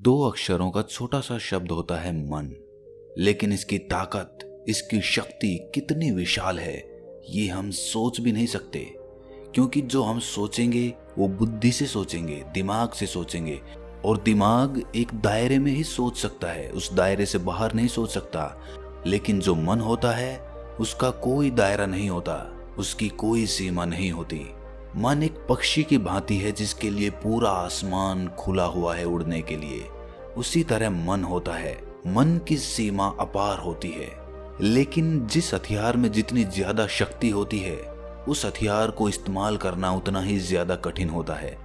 दो अक्षरों का छोटा सा शब्द होता है मन, लेकिन इसकी ताकत, इसकी शक्ति कितनी विशाल है ये हम सोच भी नहीं सकते। क्योंकि जो हम सोचेंगे वो बुद्धि से सोचेंगे, दिमाग से सोचेंगे, और दिमाग एक दायरे में ही सोच सकता है, उस दायरे से बाहर नहीं सोच सकता। लेकिन जो मन होता है उसका कोई दायरा नहीं होता, उसकी कोई सीमा नहीं होती। मन एक पक्षी की भांति है जिसके लिए पूरा आसमान खुला हुआ है उड़ने के लिए। उसी तरह मन होता है, मन की सीमा अपार होती है। लेकिन जिस हथियार में जितनी ज्यादा शक्ति होती है उस हथियार को इस्तेमाल करना उतना ही ज्यादा कठिन होता है।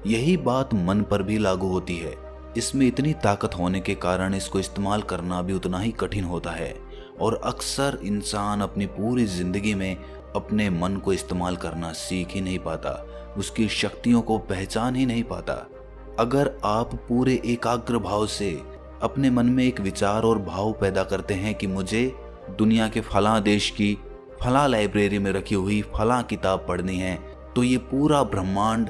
यही बात मन पर भी लागू होती है। इसमें इतनी ताकत होने के कारण इसको इस्तेमाल करना भी उतना ही कठिन होता है। और अक्सर इंसान अपनी पूरी जिंदगी में अपने मन को इस्तेमाल करना सीख ही नहीं पाता, उसकी शक्तियों को पहचान ही नहीं पाता। अगर आप पूरे एकाग्र भाव से अपने मन में एक विचार और भाव पैदा करते हैं कि मुझे दुनिया के फलां देश की फलां लाइब्रेरी में रखी हुई फलां किताब पढ़नी है, तो ये पूरा ब्रह्मांड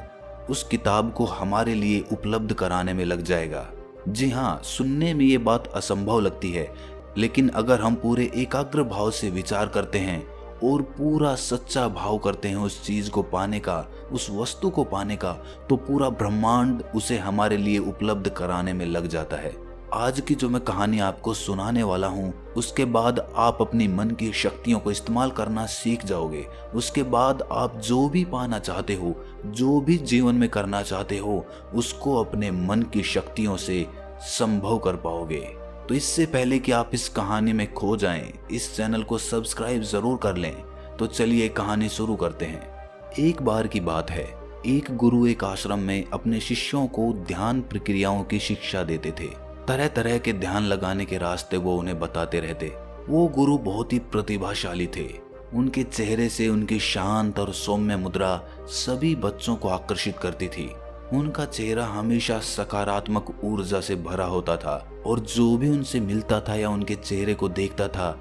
उस किताब को हमारे लिए उपलब्ध कराने में लग जाएगा। जी हाँ, सुनने में ये बात असंभव लगती है, लेकिन अगर हम पूरे एकाग्र भाव से विचार करते हैं और पूरा सच्चा भाव करते हैं उस चीज को पाने का, उस वस्तु को पाने का, तो पूरा ब्रह्मांड उसे हमारे लिए उपलब्ध कराने में लग जाता है। आज की जो मैं कहानी आपको सुनाने वाला हूँ उसके बाद आप अपनी मन की शक्तियों को इस्तेमाल करना सीख जाओगे। उसके बाद आप जो भी पाना चाहते हो, जो भी जीवन में करना चाहते हो, उसको अपने मन की शक्तियों से संभव कर पाओगे। तो इससे पहले कि आप इस कहानी में खो जाएं, इस चैनल को सब्सक्राइब जरूर कर लें। तो चलिए कहानी शुरू करते हैं। एक बार की बात है, एक गुरु एक आश्रम में अपने शिष्यों को ध्यान प्रक्रियाओं की शिक्षा देते थे। तरह तरह के ध्यान लगाने के रास्ते वो उन्हें बताते रहते। वो गुरु बहुत ही प्रतिभाशाली थे। उनके चेहरे से उनकी शांत और सौम्य मुद्रा सभी बच्चों को आकर्षित करती थी। उनका चेहरा हमेशा सकारात्मक ऊर्जा से भरा होता था और जो भी उनसे मिलता था या उनके चेहरे को देखता था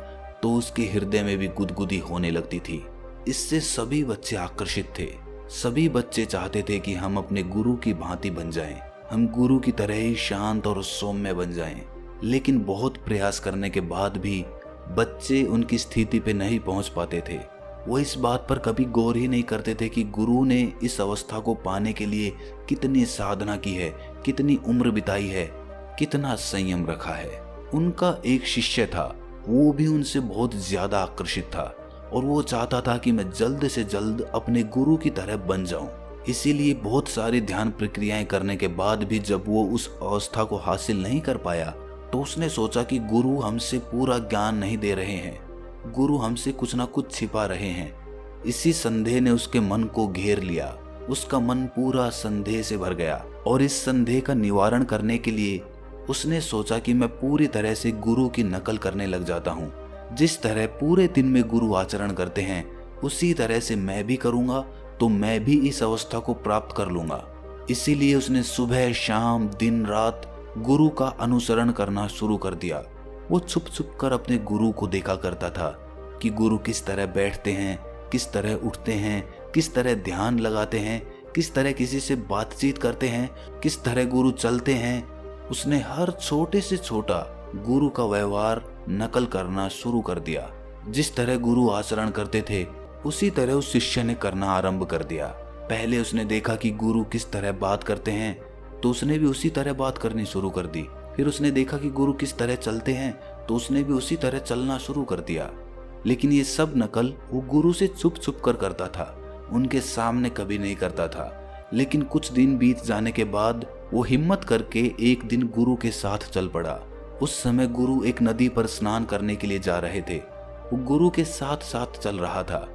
तो उसके हृदय में भी गुदगुदी होने लगती थी। इससे सभी बच्चे आकर्षित थे। सभी बच्चे चाहते थे कि हम अपने गुरु की भांति बन जाएं, हम गुरु की तरह ही शांत और सौम्य बन जाएं। लेकिन बहुत प्रयास करने के बाद भी बच्चे उनकी स्थिति पे नहीं पहुंच पाते थे। वो इस बात पर कभी गौर ही नहीं करते थे कि गुरु ने इस अवस्था को पाने के लिए कितनी साधना की है, कितनी उम्र बिताई है, कितना संयम रखा है। उनका एक शिष्य था, वो भी उनसे बहुत ज्यादा आकर्षित था और वो चाहता था कि मैं जल्द से जल्द अपने गुरु की तरह बन जाऊं। इसीलिए बहुत सारी ध्यान प्रक्रियाएं करने के बाद भी जब वो उस अवस्था को हासिल नहीं कर पाया तो उसने सोचा कि गुरु हमसे पूरा ज्ञान नहीं दे रहे हैं, गुरु हमसे कुछ ना कुछ छिपा रहे हैं। इसी संदेह ने उसके मन को घेर लिया। उसका मन पूरा संदेह से भर गया और इस संदेह का निवारण करने के लिए उसने सोचा कि मैं पूरी तरह से गुरु की नकल करने लग जाता हूँ। जिस तरह पूरे दिन में गुरु आचरण करते हैं उसी तरह से मैं भी करूँगा तो मैं भी इस अवस्था को प्राप्त कर लूंगा। इसीलिए उसने सुबह शाम दिन रात गुरु का अनुसरण करना शुरू कर दिया। वो छुप छुप कर अपने गुरु को देखा करता था कि गुरु किस तरह बैठते हैं, किस तरह उठते हैं, किस तरह ध्यान लगाते हैं, किस तरह किसी से बातचीत करते हैं, किस तरह गुरु चलते हैं। उसने हर छोटे से छोटा गुरु का व्यवहार नकल करना शुरू कर दिया। जिस तरह गुरु आचरण करते थे उसी तरह उस शिष्य ने करना आरंभ कर दिया। पहले उसने देखा कि गुरु किस तरह बात करते हैं तो उसने भी उसी तरह बात करनी शुरू कर दी। फिर उसने देखा कि गुरु किस तरह चलते हैं तो उसने भी उसी तरह चलना शुरू कर दिया। लेकिन ये सब नकल वो गुरु से छुप छुप कर करता था, उनके सामने कभी नहीं करता था। लेकिन कुछ दिन बीत जाने के बाद वो हिम्मत करके एक दिन गुरु के साथ चल पड़ा। उस समय गुरु एक नदी पर स्नान करने के लिए जा रहे थे। वो गुरु के साथ साथ चल रहा था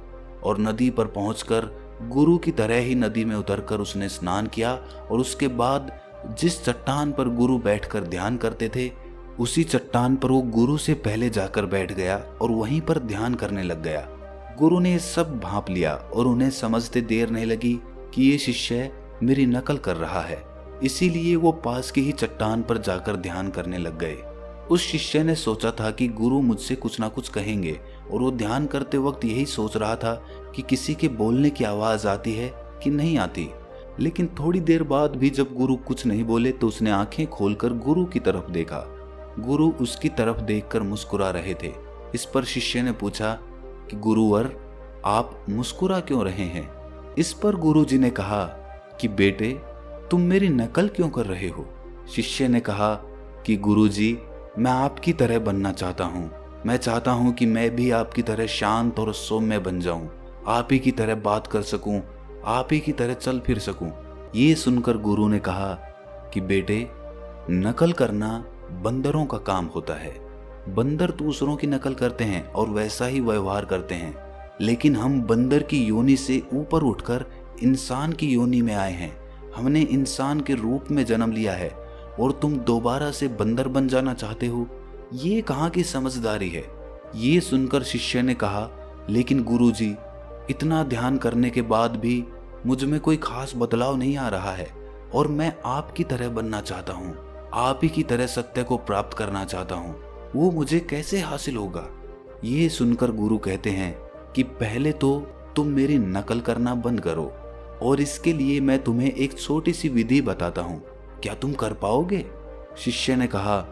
और नदी पर पहुंचकर गुरु की तरह ही नदी में उतरकर उसने स्नान किया और उसके बाद जिस चट्टान पर गुरु बैठकर ध्यान करते थे उसी चट्टान पर वो गुरु से पहले जाकर बैठ गया और वहीं पर ध्यान करने लग गया। गुरु ने ये सब भांप लिया और उन्हें समझते देर नहीं लगी कि ये शिष्य मेरी नकल कर रहा है। इसीलिए वो पास की ही चट्टान पर जाकर ध्यान करने लग गए। उस शिष्य ने सोचा था कि गुरु मुझसे कुछ ना कुछ कहेंगे और वो ध्यान करते वक्त यही सोच रहा था कि किसी के बोलने की आवाज आती है कि नहीं आती। लेकिन थोड़ी देर बाद भी जब गुरु कुछ नहीं बोले तो उसने आंखें खोलकर गुरु की तरफ देखा। गुरु उसकी तरफ देखकर मुस्कुरा रहे थे। इस पर शिष्य ने पूछा कि गुरुवर, आप मुस्कुरा क्यों रहे हैं? इस पर गुरुजी ने कहा कि बेटे, तुम मेरी नकल क्यों कर रहे हो? शिष्य ने कहा कि गुरुजी, मैं आपकी तरह बनना चाहता हूँ। मैं चाहता हूँ कि मैं भी आपकी तरह शांत और सौम्य बन जाऊं, आप ही की तरह बात कर सकूं, आप ही की तरह चल फिर सकूं। ये सुनकर गुरु ने कहा कि बेटे, नकल करना बंदरों का काम होता है। बंदर दूसरों की नकल करते हैं और वैसा ही व्यवहार करते हैं, लेकिन हम बंदर की योनि से ऊपर उठकर इंसान की योनि में आए हैं। हमने इंसान के रूप में जन्म लिया है और तुम दोबारा से बंदर बन जाना चाहते हो? ये कहाँ की समझदारी है? ये सुनकर शिष्य ने कहा, लेकिन गुरुजी, इतना ध्यान करने के बाद भी मुझ में कोई खास बदलाव नहीं आ रहा है और मैं आपकी तरह बनना चाहता हूँ, आप ही की तरह सत्य को प्राप्त करना चाहता हूँ। वो मुझे कैसे हासिल होगा? ये सुनकर गुरु कहते हैं कि पहले तो तुम मेरी नकल करना बंद करो और इसके लिए मैं तुम्हें एक छोटी सी विधि बताता हूँ। क्या तुम कर पाओगे? शिष्य ने कहा,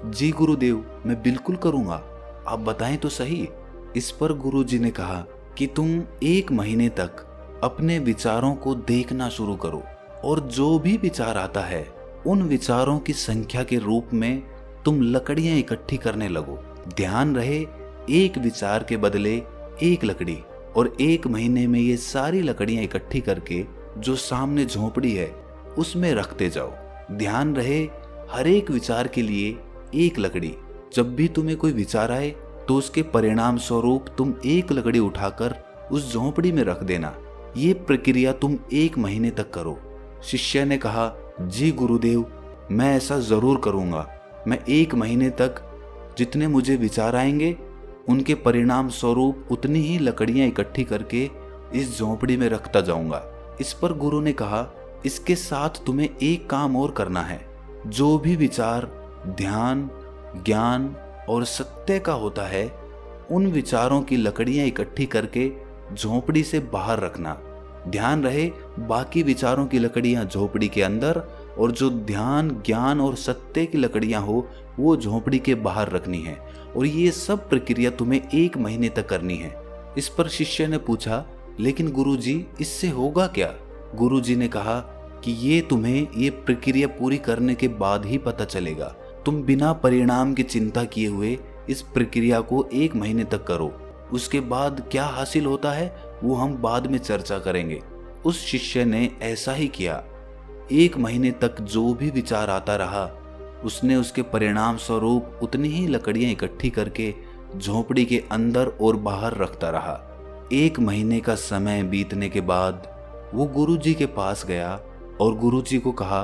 जी गुरुदेव, मैं बिल्कुल करूँगा, आप बताएं तो सही। इस पर गुरुजी ने कहा कि तुम 1 महीने तक अपने विचारों को देखना शुरू करो और जो भी विचार आता है उन विचारों की संख्या के रूप में तुम लकड़ियां इकट्ठी करने लगो। ध्यान रहे, एक विचार के बदले 1 लकड़ी, और 1 महीने में ये सारी लकड़ियां इकट्ठी करके जो सामने झोपड़ी है उसमें रखते जाओ। ध्यान रहे, हर एक विचार के लिए 1 लकड़ी। जब भी तुम्हें कोई विचार आए तो उसके परिणाम स्वरूप तुम 1 लकड़ी उठाकर उस झोपड़ी में रख देना। ये प्रक्रिया तुम 1 महीने तक करो। शिष्य ने कहा, जी गुरुदेव, मैं ऐसा जरूर करूंगा। मैं 1 महीने तक जितने मुझे विचार आएंगे उनके परिणाम स्वरूप उतनी ही लकड़ियां इकट्ठी करके इस झोपड़ी में रखता जाऊंगा। इस पर गुरु ने कहा, इसके साथ तुम्हें एक काम और करना है। जो भी विचार ध्यान, ज्ञान और सत्य का होता है, उन विचारों की लकड़ियां इकट्ठी करके झोपड़ी से बाहर रखना। ध्यान रहे, बाकी विचारों की लकड़ियां झोपड़ी के अंदर और जो ध्यान, ज्ञान और सत्य की लकड़ियां हो वो झोपड़ी के बाहर रखनी है। और ये सब प्रक्रिया तुम्हें 1 महीने तक करनी है। इस पर शिष्य ने पूछा, लेकिन गुरुजी, इससे होगा क्या? गुरुजी ने कहा कि ये तुम्हें ये प्रक्रिया पूरी करने के बाद ही पता चलेगा। तुम बिना परिणाम की चिंता किए हुए इस प्रक्रिया को 1 महीने तक करो। उसके बाद क्या हासिल होता है वो हम बाद में चर्चा करेंगे। उस शिष्य ने ऐसा ही किया। 1 महीने तक जो भी विचार आता रहा उसने उसके परिणाम स्वरूप उतनी ही लकड़ियां इकट्ठी करके झोपड़ी के अंदर और बाहर रखता रहा। 1 महीने का समय बीतने के बाद वो गुरुजी के पास गया और गुरुजी को कहा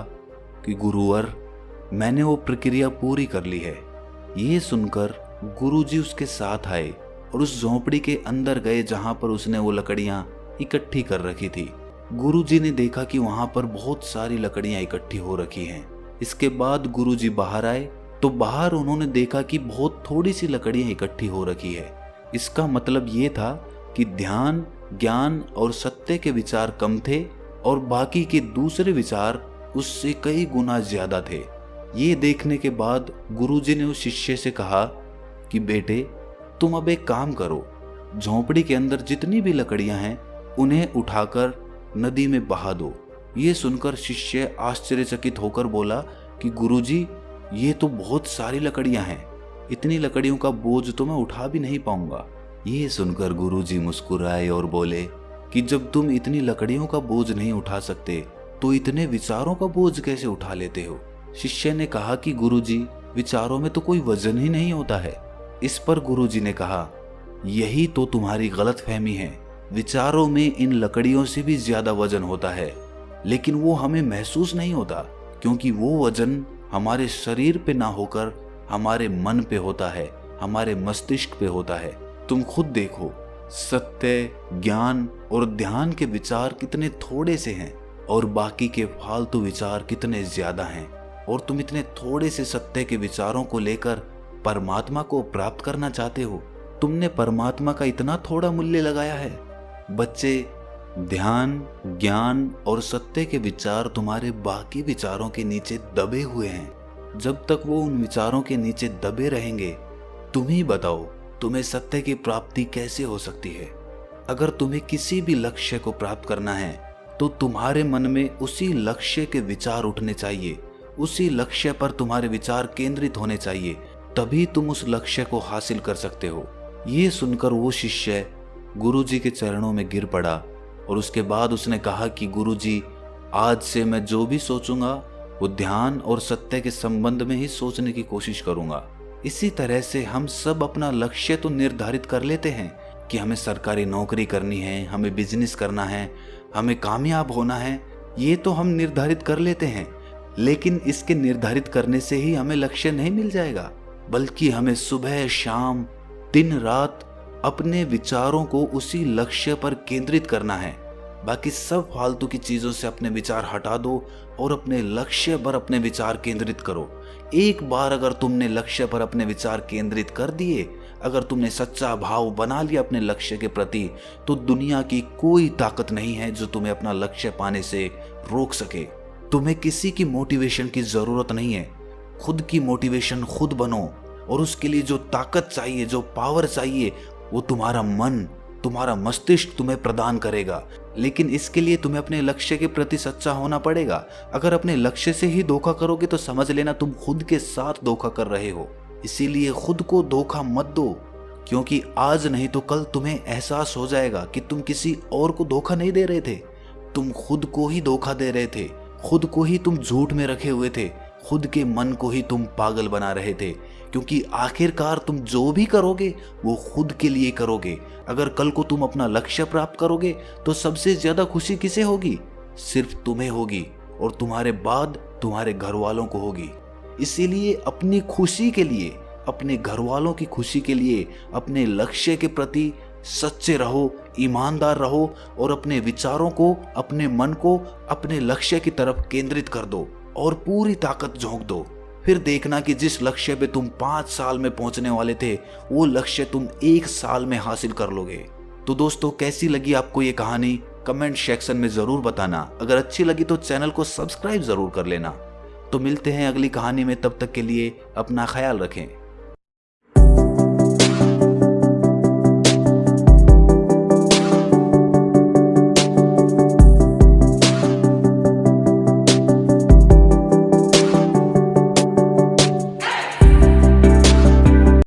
कि गुरुवर, मैंने वो प्रक्रिया पूरी कर ली है। ये सुनकर गुरुजी उसके साथ आए और उस झोपड़ी के अंदर गए जहां पर उसने वो लकड़ियां इकट्ठी कर रखी थी। गुरुजी ने देखा कि वहां पर बहुत सारी लकड़ियां इकट्ठी हो रखी हैं। इसके बाद गुरुजी बाहर आए तो बाहर उन्होंने देखा कि बहुत थोड़ी सी लकड़ियां इकट्ठी हो रखी है। इसका मतलब ये था कि ध्यान, ज्ञान और सत्य के विचार कम थे और बाकी के दूसरे विचार उससे कई गुना ज्यादा थे। ये देखने के बाद गुरुजी ने उस शिष्य से कहा कि बेटे, तुम अब एक काम करो, झोपड़ी के अंदर जितनी भी लकड़ियां हैं उन्हें उठाकर नदी में बहा दो। ये सुनकर शिष्य आश्चर्यचकित होकर बोला कि गुरुजी, ये तो बहुत सारी लकड़ियां हैं, इतनी लकड़ियों का बोझ तो मैं उठा भी नहीं पाऊंगा। ये सुनकर गुरुजी मुस्कुराए और बोले कि जब तुम इतनी लकड़ियों का बोझ नहीं उठा सकते तो इतने विचारों का बोझ कैसे उठा लेते हो? शिष्य ने कहा कि गुरुजी, विचारों में तो कोई वजन ही नहीं होता है। इस पर गुरुजी ने कहा, यही तो तुम्हारी गलतफहमी है। विचारों में इन लकड़ियों से भी ज्यादा वजन होता है, लेकिन वो हमें महसूस नहीं होता क्योंकि वो वजन हमारे शरीर पे ना होकर हमारे मन पे होता है, हमारे मस्तिष्क पे होता है। तुम खुद देखो, सत्य, ज्ञान और ध्यान के विचार कितने थोड़े से हैं और बाकी के फालतू विचार कितने ज्यादा हैं, और तुम इतने थोड़े से सत्य के विचारों को लेकर परमात्मा को प्राप्त करना चाहते हो। तुमने परमात्मा का इतना थोड़ा मूल्य लगाया है। बच्चे, ध्यान, ज्ञान और सत्य के विचार तुम्हारे बाकी विचारों के नीचे दबे हुए हैं। जब तक वो उन विचारों के नीचे दबे रहेंगे, तुम ही बताओ तुम्हें सत्य की प्राप्ति कैसे हो सकती है। अगर तुम्हें किसी भी लक्ष्य को प्राप्त करना है तो तुम्हारे मन में उसी लक्ष्य के विचार उठने चाहिए, उसी लक्ष्य पर तुम्हारे विचार केंद्रित होने चाहिए, तभी तुम उस लक्ष्य को हासिल कर सकते हो। ये सुनकर वो शिष्य गुरुजी के चरणों में गिर पड़ा और उसके बाद उसने कहा कि गुरुजी, आज से मैं जो भी सोचूंगा वो ध्यान और सत्य के संबंध में ही सोचने की कोशिश करूंगा। इसी तरह से हम सब अपना लक्ष्य तो निर्धारित कर लेते हैं कि हमें सरकारी नौकरी करनी है, हमें बिजनेस करना है, हमें कामयाब होना है, ये तो हम निर्धारित कर लेते हैं। लेकिन इसके निर्धारित करने से ही हमें लक्ष्य नहीं मिल जाएगा, बल्कि हमें सुबह शाम दिन रात अपने विचारों को उसी लक्ष्य पर केंद्रित करना है। बाकी सब फालतू की चीजों से अपने विचार हटा दो और अपने लक्ष्य पर अपने विचार केंद्रित करो। एक बार अगर तुमने लक्ष्य पर अपने विचार केंद्रित कर दिए, अगर तुमने सच्चा भाव बना लिया अपने लक्ष्य के प्रति, तो दुनिया की कोई ताकत नहीं है जो तुम्हें अपना लक्ष्य पाने से रोक सके। तुम्हें किसी की मोटिवेशन की जरूरत नहीं है, खुद की मोटिवेशन खुद बनो। और उसके लिए जो ताकत चाहिए, जो पावर चाहिए, वो तुम्हारा मन, तुम्हारा मस्तिष्क तुम्हें प्रदान करेगा। लेकिन इसके लिए तुम्हें अपने लक्ष्य के प्रति सच्चा होना पड़ेगा। अगर अपने लक्ष्य से ही धोखा करोगे तो समझ लेना तुम खुद के साथ धोखा कर रहे हो। इसीलिए खुद को धोखा मत दो, क्योंकि आज नहीं तो कल तुम्हें एहसास हो जाएगा कि तुम किसी और को धोखा नहीं दे रहे थे, तुम खुद को ही धोखा दे रहे थे। खुद को ही तुम झूठ में रखे हुए थे, खुद के मन को ही तुम पागल बना रहे थे। क्योंकि आखिरकार तुम जो भी करोगे वो खुद के लिए करोगे। अगर कल को तुम अपना लक्ष्य प्राप्त करोगे तो सबसे ज्यादा खुशी किसे होगी? सिर्फ तुम्हें होगी, और तुम्हारे बाद तुम्हारे घर वालों को होगी। इसीलिए अपनी खुशी के लिए, अपने घर वालों की खुशी के लिए अपने लक्ष्य के प्रति सच्चे रहो, ईमानदार रहो और अपने विचारों को, अपने मन को अपने लक्ष्य की तरफ केंद्रित कर दो और पूरी ताकत झोंक दो। फिर देखना कि जिस लक्ष्य पे तुम 5 साल में पहुंचने वाले थे, वो लक्ष्य तुम 1 साल में हासिल कर लोगे। तो दोस्तों, कैसी लगी आपको ये कहानी? कमेंट सेक्शन में जरूर बताना। अगर अच्छी लगी तो चैनल को सब्सक्राइब जरूर कर लेना। तो मिलते हैं अगली कहानी में, तब तक के लिए अपना ख्याल रखें।